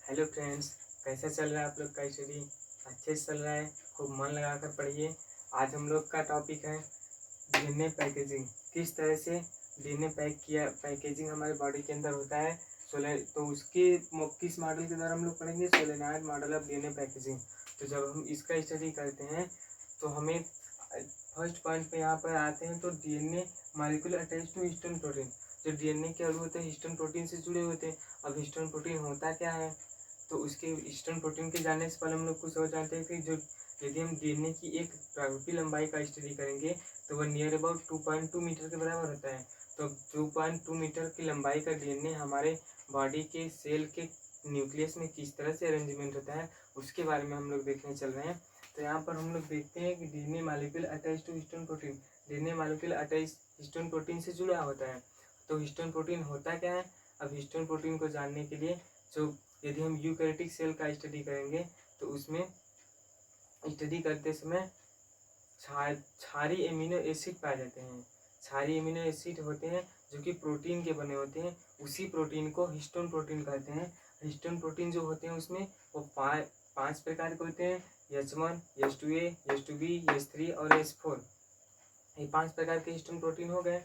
Hello friends, कैसा चल रहा है आप लोग का स्टडी? अच्छे से चल रहा है? खूब मन लगा कर पढ़िए। आज हम लोग का टॉपिक है डीएनए पैकेजिंग। किस तरह से डीएनए पैकेजिंग हमारे बॉडी के अंदर होता है। तो उसके किस मॉडल के द्वारा हम लोग पढ़ेंगे? Solenoid model of DNA packaging. तो जब हम इसका स्टडी करते हैं तो हमें फर्स्ट पॉइंट पे यहाँ पर आते हैं। तो DNA molecule attach to histone protein. जो डीएनए के अणु होते हैं हिस्टोन प्रोटीन से जुड़े होते हैं। अब हिस्टोन प्रोटीन होता क्या है? तो उसके हिस्टोन प्रोटीन के जानने से पहले हम लोग कुछ और जानते हैं कि जो यदि हम डीएनए की एक प्रारूपी लंबाई का स्टडी करेंगे तो वह नियर अबाउट 2.2 मीटर के बराबर होता है। तो 2.2 मीटर की लंबाई का डीएनए हमारे बॉडी के सेल के न्यूक्लियस में किस तरह से अरेंजमेंट होता है उसके बारे में हम लोग देखने चल रहे हैं। तो यहाँ पर हम लोग देखते हैं कि DNA molecule attach to histone protein. DNA molecule attach histone protein से जुड़ा होता है। तो हिस्टोन प्रोटीन होता क्या है? अब हिस्टोन प्रोटीन को जानने के लिए जो यदि हम यूकैरियोटिक सेल का स्टडी करेंगे तो उसमें स्टडी करते समय क्षारीय एमिनो एसिड पाए जाते हैं। क्षारीय एमिनो एसिड होते हैं जो कि प्रोटीन के बने होते हैं। उसी प्रोटीन को हिस्टोन प्रोटीन कहते हैं। हिस्टोन प्रोटीन जो होते हैं उसमें वो पांच प्रकार के होते हैं। H1, H2A, H2B, H3 और H4। ये 5 प्रकार के हिस्टोन प्रोटीन हो गए।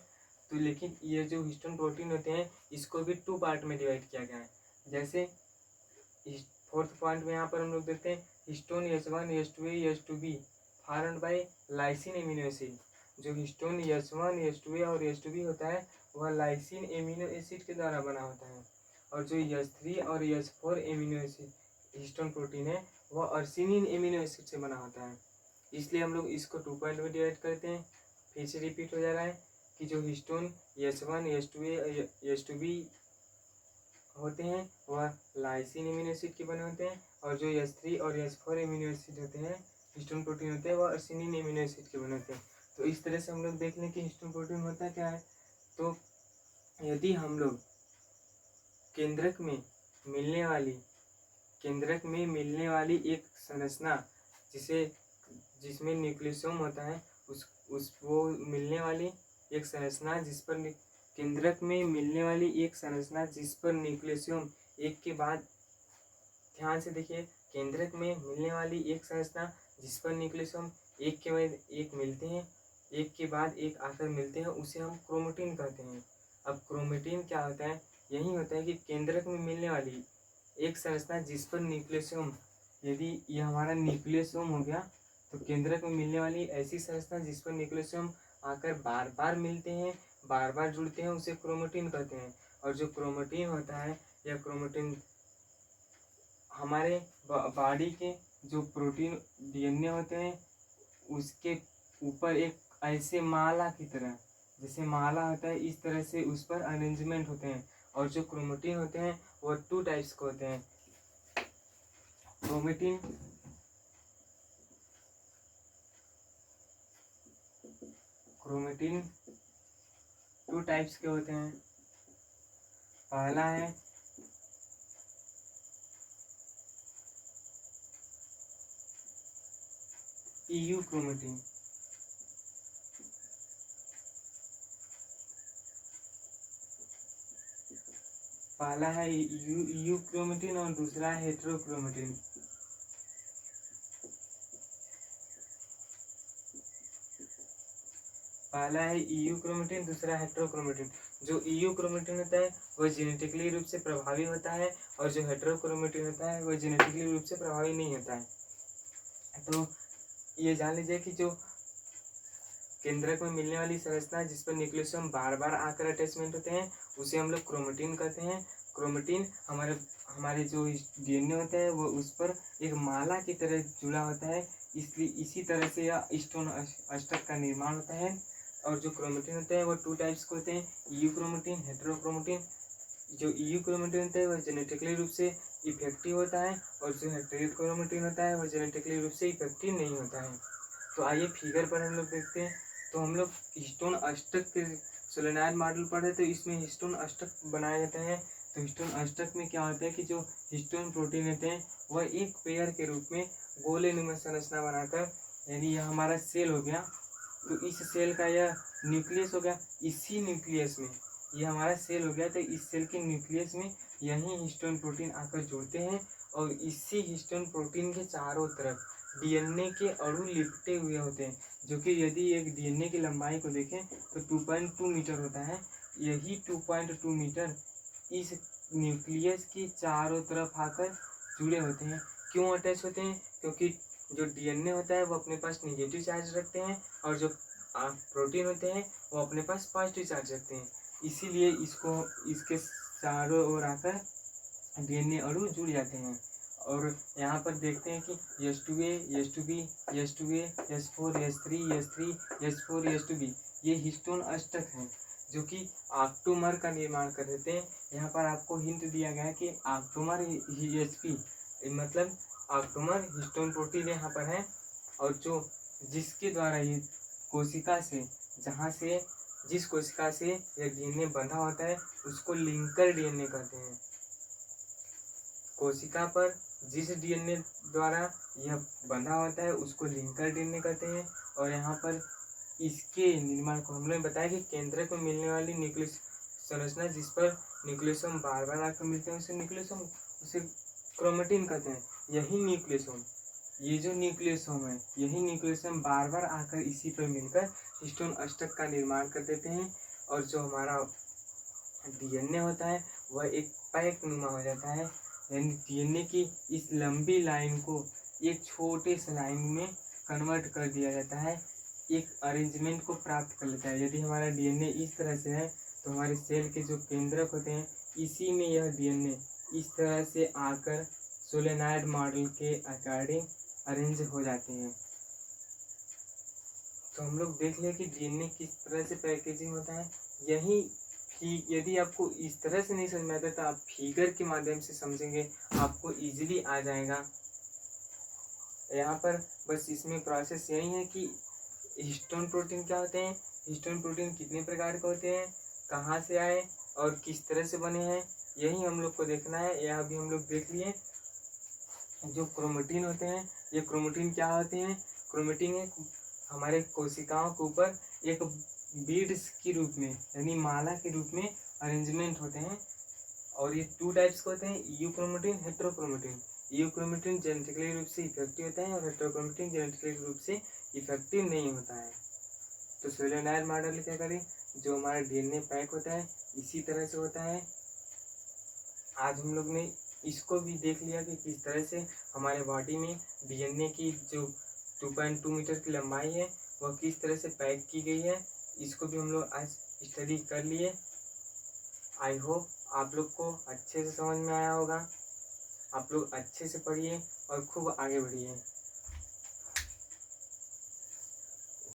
तो लेकिन ये जो हिस्टोन प्रोटीन होते हैं इसको भी 2 पार्ट में डिवाइड किया गया है। जैसे फोर्थ पॉइंट में यहाँ पर हम लोग देखते हैं histone H1, H2A, H2B formed by lysine amino acid. जो हिस्टोन H1, H2A और H2B होता है वह लाइसिन एमिनो एसिड के द्वारा बना होता है। और जो H3 और H4 amino acid histone protein है वह अर्सिनिन एमिनो एसिड से बना होता है। इसलिए हम लोग इसको 2 पॉइंट में डिवाइड करते हैं। फिर से रिपीट हो जा रहा है कि जो हिस्टोन H1, H2A, H2B होते हैं वह लाइसिन एमिनो एसिड के बने होते हैं। और जो H3 और H4 एमिनो एसिड होते हैं हिस्टोन प्रोटीन होते हैं वह अर्सिनिन एमिनो एसिड के बने होते हैं। तो इस तरह से हम लोग देख लें कि हिस्टोन प्रोटीन होता क्या है। तो यदि हम लोग केंद्रक में मिलने वाली एक संरचना जिसमें न्यूक्लियोसोम होता है उस वो मिलने वाली एक संरचना केंद्रक में मिलने वाली एक संरचना जिस पर न्यूक्लियोसोम एक के बाद ध्यान से देखिए, केंद्रक में मिलने वाली एक संरचना जिस पर न्यूक्लियोसोम एक के बाद एक मिलते हैं, एक के बाद एक आकर मिलते हैं, उसे हम क्रोमेटिन कहते हैं। अब क्रोमेटिन क्या होता है? यही होता है कि केंद्रक में मिलने वाली एक संरचना जिस पर न्यूक्लियोसोम, यदि यह हमारा न्यूक्लियोसोम हो गया तो केंद्रक में मिलने वाली ऐसी संरचना जिस पर न्यूक्लियोसोम आकर बार बार मिलते हैं, बार बार जुड़ते हैं, उसे क्रोमेटिन कहते हैं। और जो क्रोमेटिन होता है यह क्रोमेटिन हमारे बॉडी के जो प्रोटीन डीएनए होते हैं उसके ऊपर एक ऐसे माला की तरह, जैसे माला होता है इस तरह से उस पर अरेंजमेंट होते हैं। और जो क्रोमेटिन होते हैं वो 2 टाइप्स के होते हैं। क्रोमेटिन क्रोमेटिन 2 टाइप्स के होते हैं। पहला है EU क्रोमेटिन। पहला है EU क्रोमेटिन और दूसरा है हेटेरोक्रोमेटिन। पहला है EU क्रोमेटिन, दूसरा हेटेरोक्रोमेटिन। जो EU क्रोमेटिन होता है वह जेनेटिकली रूप से प्रभावी होता है और जो हेटेरोक्रोमेटिन होता है वह जेनेटिकली रूप से प्रभावी नहीं होता है। तो ये जान लीजिए कि जो केंद्रक में मिलने वाली संरचना जिस पर न्यूक्लियोसोम बार बार आकर अटैचमेंट होते हैं उसे हम लोग क्रोमेटिन कहते हैं। क्रोमेटिन हमारे जो डीएनए होता है वो उस पर एक माला की तरह जुड़ा होता है, इसलिए इसी तरह से यह स्टोन अष्टक का निर्माण होता है। और जो क्रोमेटिन होते हैं वो 2 टाइप्स के होते हैं, EU क्रोमेटिन, हेटेरोक्रोमेटिन। जो EU क्रोमेटिन होता है वह जेनेटिकली रूप से इफेक्टिव होता है और जो हेटेरोक्रोमेटिन होता है वह जेनेटिकली रूप से इफेक्टिव नहीं होता है। तो आइए फिगर पर हम लोग देखते हैं। तो हम लोग हिस्टोन अष्टक के सोलेनॉइड मॉडल पढ़े तो इसमें हिस्टोन अष्टक बनाए जाते हैं। तो हिस्टोन अष्टक में क्या होता है कि जो हिस्टोन प्रोटीन होते हैं वह एक पेयर के रूप में गोलेनुमा संरचना बनाकर, यानी यह हमारा सेल हो गया तो इस सेल का यह न्यूक्लियस हो गया। इसी न्यूक्लियस में ये हमारा सेल हो गया, तो इस सेल के न्यूक्लियस में यही हिस्टोन प्रोटीन आकर जुड़ते हैं और इसी हिस्टोन प्रोटीन के चारों तरफ डीएनए के अणु लिपटे हुए होते हैं, जो कि यदि एक डीएनए की लंबाई को देखें तो 2.2 मीटर होता है। यही 2.2 मीटर इस न्यूक्लियस की चारों तरफ आकर जुड़े होते हैं। क्यों अटैच होते हैं? क्योंकि जो डीएनए होता है वो अपने पास निगेटिव चार्ज रखते हैं और जो प्रोटीन होते हैं वो अपने पास पॉजिटिव चार्ज रखते हैं, इसीलिए इसके चारों ओर आकर डीएनए अणु जुड़ जाते हैं। और यहाँ पर देखते हैं कि H2A, H2B, H2A, H4, H3, H3, H4, H2B ये हिस्टोन अष्टक हैं जो कि ऑक्टोमर का निर्माण कर देते हैं। यहाँ पर आपको हिंट दिया गया है कि ऑक्टोमर HP मतलब ऑक्टोमर हिस्टोन प्रोटीन यहाँ पर है, और जो जिसके द्वारा ये कोशिका से जिस कोशिका से यह डीएनए बंधा होता है उसको लिंकर डीएनए कहते हैं। कोशिका पर जिस डीएनए द्वारा यह बंधा होता है उसको लिंकर डीएनए कहते हैं। और यहाँ पर इसके निर्माण को हम लोग बताया कि केंद्रक में मिलने वाली न्यूक्लियस संरचना जिस पर न्यूक्लियोसोम बार बार आकर मिलते हैं उसे क्रोमेटिन कहते हैं। यही न्यूक्लियोसोम ये जो न्यूक्लियोसोम है यही न्यूक्लियोसोम बार बार आकर इसी पर मिलकर हिस्टोन अष्टक का निर्माण कर देते हैं। और जो हमारा डीएनए होता है वह एक पैक नुमा हो जाता है, यानी डीएनए की इस लंबी लाइन को एक छोटे से लाइन में कन्वर्ट कर दिया जाता है, एक अरेंजमेंट को प्राप्त कर लेता है। यदि हमारा डीएनए इस तरह से है तो हमारे सेल के जो केंद्रक होते हैं इसी में यह डीएनए इस तरह से आकर सोलेनॉइड मॉडल के अकॉर्डिंग अरेंज हो जाते हैं। तो हम लोग देख लें कि डीएनए किस तरह से पैकेजिंग होता है। यही यदि आपको इस तरह से नहीं समझ में आता तो आप फिगर के माध्यम से समझेंगे, आपको इजीली आ जाएगा। यहाँ पर बस इसमें प्रोसेस यही है कि हिस्टोन प्रोटीन क्या होते हैं, हिस्टोन प्रोटीन कितने प्रकार के होते हैं, कहाँ से आए और किस तरह से बने हैं, यही हम लोग को देखना है। यह अभी हम लोग देख लिए। जो क्रोमेटिन होते हैं, ये क्रोमेटिन क्या होते हैं? क्रोमेटिन एक हमारे कोशिकाओं के ऊपर एक बीड्स के रूप में यानी माला के रूप में अरेंजमेंट होते हैं। और ये 2 टाइप्स के होते हैं, यूक्रोमेटिन, हेट्रोक्रोमेटिन। यूक्रोमेटिन जेनेटिकली रूप से इफेक्टिव होता है और हेट्रोक्रोमेटिन जेनेटिकली रूप से इफेक्टिव नहीं होता है। तो सोलेनॉइड मॉडल क्या करें, जो हमारा डीएनए पैक होता है इसी तरह से होता है। आज हम लोग ने इसको भी देख लिया कि किस तरह से हमारे बॉडी में डीएनए की जो 2.2 मीटर की लंबाई है वह किस तरह से पैक की गई है, इसको भी हम लोग आज स्टडी कर लिए। आई होप आप लोग को अच्छे से समझ में आया होगा। आप लोग अच्छे से पढ़िए और खूब आगे बढ़िए।